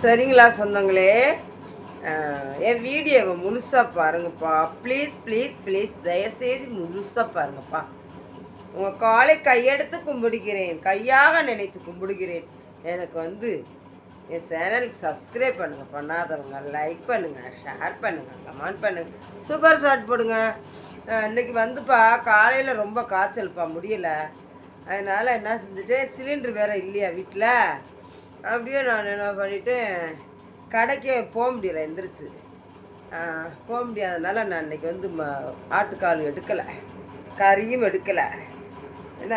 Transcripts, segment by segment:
சரிங்களா சொந்தங்களே, என் வீடியோவை முழுசாக பாருங்கப்பா. ப்ளீஸ் ப்ளீஸ் ப்ளீஸ் தயவுசெய்து முழுசாக பாருங்கப்பா. உங்கள் காலை கையெடுத்து கும்பிடுகிறேன், கையாக நினைத்து கும்பிடுகிறேன். எனக்கு என் சேனலுக்கு சப்ஸ்கிரைப் பண்ணுங்கள், பண்ணாதவங்க லைக் பண்ணுங்கள், ஷேர் பண்ணுங்கள், கமெண்ட் பண்ணுங்கள், சூப்பர் ஷாட் போடுங்க. இன்றைக்கி காலையில் ரொம்ப காய்ச்சல்ப்பா, முடியலை. அதனால் என்ன செஞ்சுட்டு, சிலிண்டர் வேறு இல்லையா வீட்டில், அப்படியே நான் என்ன பண்ணிவிட்டேன், கடைக்கே போக முடியலை, எந்திரிச்சு போக முடியாதனால நான் இன்றைக்கி ஆட்டுக்கால் எடுக்கலை, கறியும் எடுக்கலை. என்ன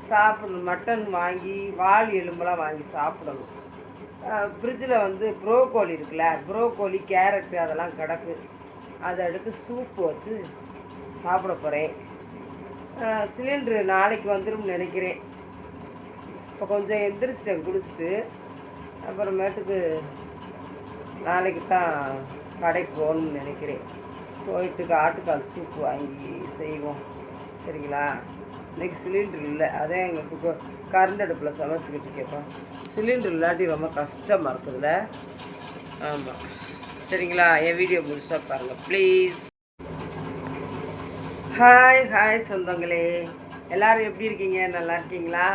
சாப்பிடணும், மட்டன் வாங்கி வால் எலும்பெல்லாம் வாங்கி சாப்பிடணும். ஃப்ரிட்ஜில் ப்ரோக்கோலி இருக்குல்ல, ப்ரோக்கோலி கேரட்டு அதெல்லாம் கிடக்கு, அதை எடுத்து சூப்பு வச்சு சாப்பிட போகிறேன். சிலிண்ட்ரு நாளைக்கு வந்துடும் நினைக்கிறேன். இப்போ கொஞ்சம் எந்திரிச்சிட்டேன் குடிச்சிட்டு. அப்புறமேட்டுக்கு நாளைக்கு தான் கடைக்கு போகணும்னு நினைக்கிறேன். போயிட்டு ஆட்டுக்கால் சூப்பு வாங்கி செய்வோம், சரிங்களா? இன்றைக்கி சிலிண்டர் இல்லை, அதே எங்களுக்கு கரண்ட் அடுப்பில் சமைச்சிக்கிட்டு இருக்கேப்பா. சிலிண்டர் இல்லாட்டி ரொம்ப கஷ்டமாக இருக்குதுல்ல. ஆமாம், சரிங்களா? என் வீடியோ முழுசாக பாருங்கள் ப்ளீஸ். ஹாய் ஹாய் சொந்தங்களே, எல்லோரும் எப்படி இருக்கீங்க? நல்லா இருக்கீங்களா?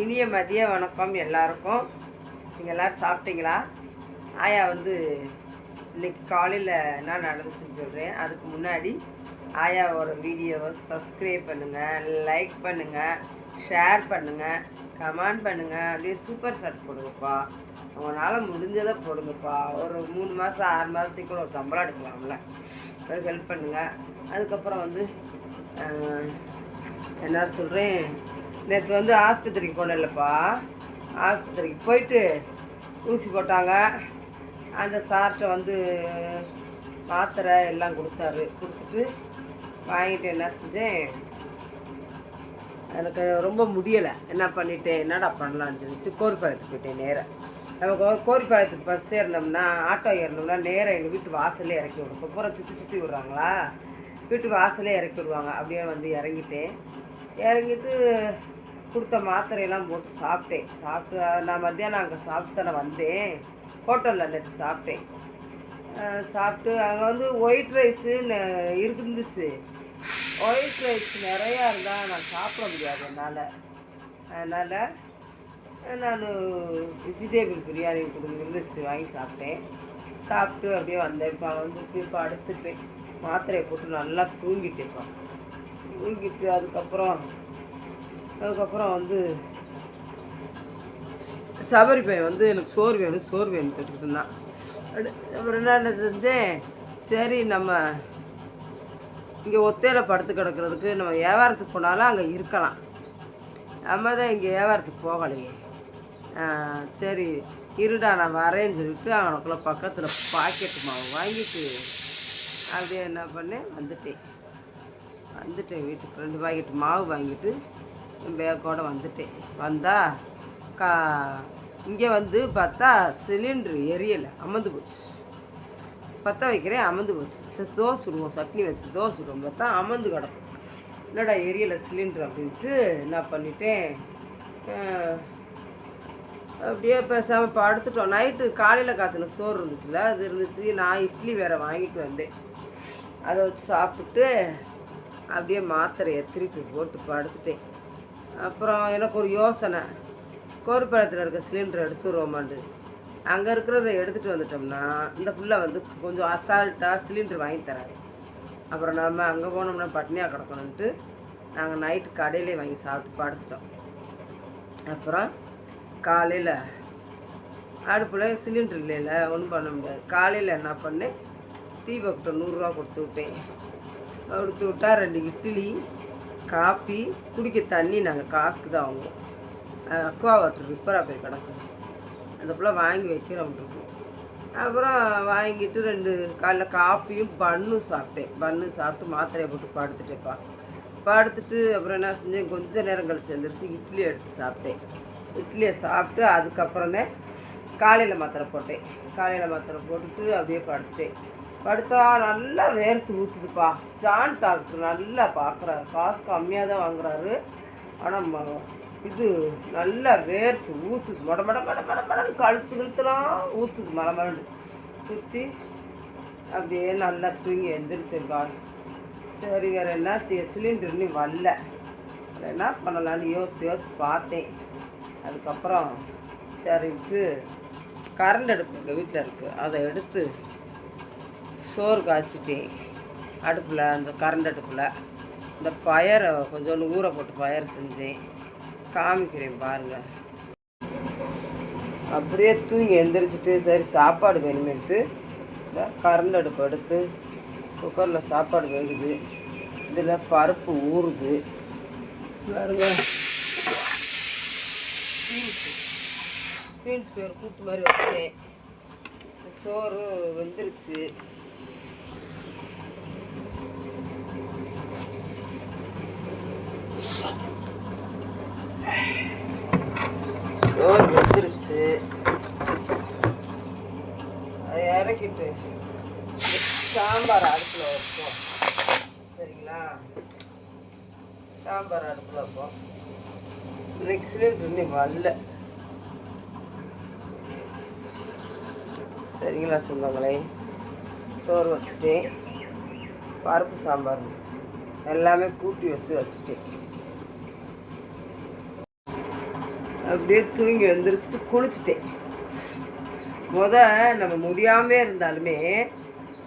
இனிய மதிய வணக்கம் எல்லாருக்கும். நீங்கள் எல்லோரும் சாப்பிட்டீங்களா? ஆயா இன்றைக்கி காலையில் என்ன நடந்துச்சுன்னு சொல்கிறேன். அதுக்கு முன்னாடி ஆயாவோட வீடியோவை சப்ஸ்கிரைப் பண்ணுங்கள், லைக் பண்ணுங்கள், ஷேர் பண்ணுங்கள், கமெண்ட் பண்ணுங்கள், அப்படியே சூப்பர் ஷாட் போடுங்கப்பா. உங்களால் முடிஞ்சதை போடுங்கப்பா. ஒரு 3 மாதம் 6 மாதத்துக்கு கூட ஒரு சம்பளம் எடுக்கலாம்ல, ஒரு ஹெல்ப் பண்ணுங்கள். அதுக்கப்புறம் என்ன சொல்கிறேன், நேற்று ஆஸ்பத்திரிக்கு போனேன்லப்பா. ஆஸ்பத்திரிக்கு போயிட்டு ஊசி போட்டாங்க. அந்த சார்கிட்ட மாத்திரை எல்லாம் கொடுத்துட்டு வாங்கிட்டு என்ன செஞ்சேன், எனக்கு ரொம்ப முடியலை. என்ன பண்ணிட்டேன், என்னடா பண்ணலான்னு சொல்லிட்டு கோரிப்பாளையத்துக்கு போயிட்டேன். நேராக நம்ம கோரிப்பாளையத்துக்கு பஸ் ஏறினோம்னா, ஆட்டோ ஏறினோம்னா நேராக எங்கள் வீட்டு வாசலே இறக்கி விடும். இப்போ பூரா சுற்றி விடுறாங்களா, வீட்டு வாசலே இறக்கி விடுவாங்க. அப்படியே இறங்கிட்டு கொடுத்த மாத்திரையெல்லாம் போட்டு சாப்பிட்டு நான் மத்தியானம் அங்கே சாப்பிட்டு தானே வந்தேன். ஹோட்டலில் நேற்று சாப்பிட்டேன். சாப்பிட்டு அங்கே ஒயிட் ரைஸு இருந்துச்சு. ஒயிட் ரைஸ் நிறையா இருந்தால் நான் சாப்பிட முடியாது அதனால் நான் வெஜிடேபிள் பிரியாணி இருந்துச்சு, வாங்கி சாப்பிட்டேன். சாப்பிட்டு அப்படியே வந்தேன். இப்போ அடுத்துட்டேன், மாத்திரையை போட்டு நல்லா தூங்கிட்டேன்ப்பா. தூங்கிட்டு அதுக்கப்புறம் சபரி பையன் எனக்கு சோறு வேணும் கேட்டுக்கிட்டு இருந்தான். அப்புறம் என்ன செஞ்சேன், சரி நம்ம இங்கே ஒத்தையில் படுத்து கிடக்கிறதுக்கு நம்ம வியாபாரத்துக்கு போனாலும் அங்கே இருக்கலாம், நம்ம தான் இங்கே வியாபாரத்துக்கு போகலையே. சரி இருடா நான் வரேன்னு சொல்லிட்டு அவனுக்குள்ள பக்கத்தில் பாக்கெட்டு மாவு வாங்கிட்டு அப்படியே என்ன பண்ணேன், வந்துட்டேன் வீட்டுக்கு. 2 பாக்கெட்டு மாவு வாங்கிட்டு பேக்கோடு வந்துட்டேன். வந்தால் இங்கே பார்த்தா சிலிண்ட்ரு எரியலை, அமர்ந்து போச்சு. பற்ற வைக்கிறேன், அமர்ந்து போச்சு. சரி தோசை சுடுவோம், சட்னி வச்சு தோசை சுடுவோம் பார்த்தா அமர்ந்து கிடக்கும். என்னடா எரியலை சிலிண்ட்ரு அப்படின்ட்டு என்ன பண்ணிட்டேன், அப்படியே பேசாமல் படுத்துட்டோம். நைட்டு காலையில் காய்ச்சின சோறு இருந்துச்சுல்ல, அது இருந்துச்சு. நான் இட்லி வேறு வாங்கிட்டு வந்தேன். அதை வச்சு சாப்பிட்டு அப்படியே மாத்திரையை திருப்பி போட்டு படுத்துட்டேன். அப்புறம் எனக்கு ஒரு யோசனை, கோரிப்பாளையத்தில் இருக்க சிலிண்டர் எடுத்துருவோமாண்டு. அங்கே இருக்கிறத எடுத்துகிட்டு வந்துட்டோம்னா இந்த பிள்ளை கொஞ்சம் அசால்ட்டாக சிலிண்டர் வாங்கி தராது. அப்புறம் நம்ம அங்கே போனோம்னா பட்னியாக கிடக்கணுன்ட்டு நாங்கள் நைட்டு கடையிலே வாங்கி சாப்பிட்டு படுத்துட்டோம். அப்புறம் காலையில் அடுப்பில் சிலிண்டர் இல்லைல்ல, ஒன்றும் பண்ண முடியாது. காலையில் என்ன பண்ணேன், தீபக்கிட்ட 100 ரூபா கொடுத்து விட்டா 2 இட்லி, காப்பி, குடிக்க தண்ணி நாங்கள் காசுக்கு தான் வாங்குவோம். அக்வா வாட்டர் ரிப்பராக போய் கிடக்கும், அந்த பிள்ளை வாங்கி வைக்கிறோம்ருக்கு. அப்புறம் வாங்கிட்டு 2 காலைல காப்பியும் பன்னும் சாப்பிட்டேன். பன்னு சாப்பிட்டு மாத்திரையை போட்டு படுத்துட்டு அப்புறம் என்ன செஞ்சேன், கொஞ்சம் நேரம் கழிச்சு எழுந்திரிச்சு இட்லி எடுத்து சாப்பிட்டேன். இட்லியை சாப்பிட்டு அதுக்கப்புறமே காலையில் மாத்திரை போட்டேன். காலையில் மாத்திரை போட்டுட்டு அப்படியே படுத்தா நல்லா வேர்த்து ஊற்றுதுப்பா. ஜான் டாக்டர் நல்லா பார்க்குறாரு, காசு கம்மியாக தான் வாங்குறாரு. ஆனால் இது நல்லா வேர்த்து ஊற்றுது மட மட மட மட மடன்னு கழுத்துலாம் ஊற்றுது மலை மலன்னு ஊற்றி அப்படியே நல்லா தூங்கி எழுந்திரிச்சிருக்கா. சரி வேறு என்ன சிலிண்டர் இன்னும் வரல, என்ன பண்ணலான்னு யோசித்து பார்த்தேன். அதுக்கப்புறம் சரின்ட்டு கரண்ட் அடுப்பு எங்கள் வீட்டில் இருக்குது, அதை எடுத்து சோறு காய்ச்சிட்டேன் அடுப்பில். அந்த கரண்ட் அடுப்பில் இந்த பயரை கொஞ்சோண்டு ஊற போட்டு பயர் செஞ்சேன், காமிக்கிறேன் பாருங்கள். அப்படியே தூங்கி எழுந்திரிச்சிட்டு சரி சாப்பாடு வேணுமேட்டு இந்த கரண்ட் அடுப்பு எடுத்து குக்கரில் சாப்பாடு வேகுது. இதில் பருப்பு ஊறுது பாருங்க. பீன்ஸ் பேர் கூட்டு மாதிரி வச்சேன். சோறு வெந்துருச்சு. சோறு வெந்துருச்சு. அதை இறக்கிட்டு சாம்பார் அடுப்பில் வைப்போம். சரிங்களா, சாம்பார் அடுப்பில் வைப்போம். இன்னைக்கு சிலிண்டர் இன்னும் வரல. சரிங்களா சொந்தங்களே, சோறு வச்சுட்டேன், பருப்பு சாம்பார் எல்லாமே கூட்டி வச்சுட்டேன். அப்படியே தூங்கி வந்துருச்சுட்டு குளிச்சுட்டேன். நம்ம முடியாமல் இருந்தாலுமே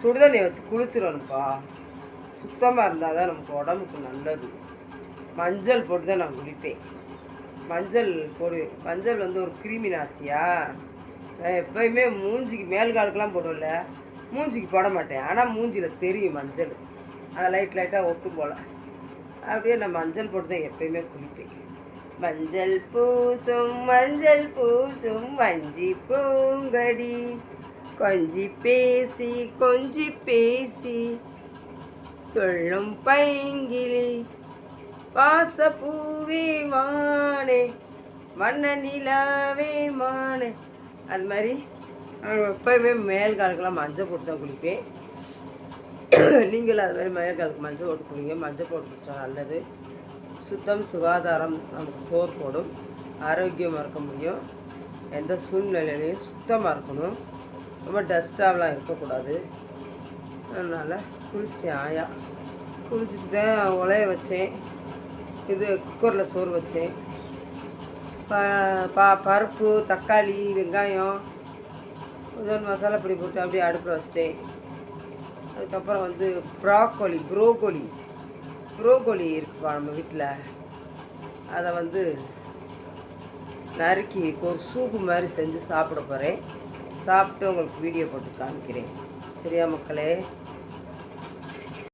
சுடுதண்ணியை வச்சு குளிச்சிடணும்ப்பா. சுத்தமாக இருந்தால் தான் நமக்கு உடம்புக்கு நல்லது. மஞ்சள் போட்டு தான் நான் குளிப்பேன். மஞ்சள் வந்து ஒரு கிருமி நாசியா. எப்போயுமே மூஞ்சிக்கு மேல்காலுக்கெல்லாம் போடும்ல, மூஞ்சிக்கு போட மாட்டேன். ஆனால் மூஞ்சியில் தெரியும் மஞ்சள், அதை லைட்டாக ஒட்டும் போல். அப்படியே நான் மஞ்சள் போட்டு தான் எப்போயுமே குளிப்பேன். மஞ்சள் பூசும் மஞ்சி பூங்கடி, கொஞ்சி பேசி கொள்ளும் பைங்கிளி, பாசப்பூவே மானே வண்ண நிலாவே மானே. அது மாதிரி எப்போயுமே மேல்காலுக்கெல்லாம் மஞ்சள் போட்டு தான் குளிப்பேன். நீங்களும் அது மாதிரி மேல்காலுக்கு மஞ்சள் போட்டு குளிங்க. மஞ்சள் போட்டு குடித்தா நல்லது. சுத்தம் சுகாதாரம் நமக்கு சோறு போடும். ஆரோக்கியமாக இருக்க முடியும். எந்த சூழ்நிலையிலையும் சுத்தமாக இருக்கணும். ரொம்ப டஸ்ட்டாகலாம் இருக்கக்கூடாது. அதனால் குளிச்சிட்டேன். ஆயா குளிச்சுட்டு தான் உலைய வச்சேன். இது குக்கரில் சோறு வச்சேன். பருப்பு, தக்காளி, வெங்காயம், கொஞ்சம் மசாலா பொடி போட்டு அப்படியே அடுப்பில் வச்சிட்டேன். அதுக்கப்புறம் வந்து ப்ரோக்கோலி இருக்குப்பா நம்ம வீட்டில். அதை வந்து நறுக்கி இப்போ ஒரு சூப்பு மாதிரி செஞ்சு சாப்பிட போகிறேன். சாப்பிட்டு உங்களுக்கு வீடியோ போட்டு காமிக்கிறேன். சரியா மக்களே?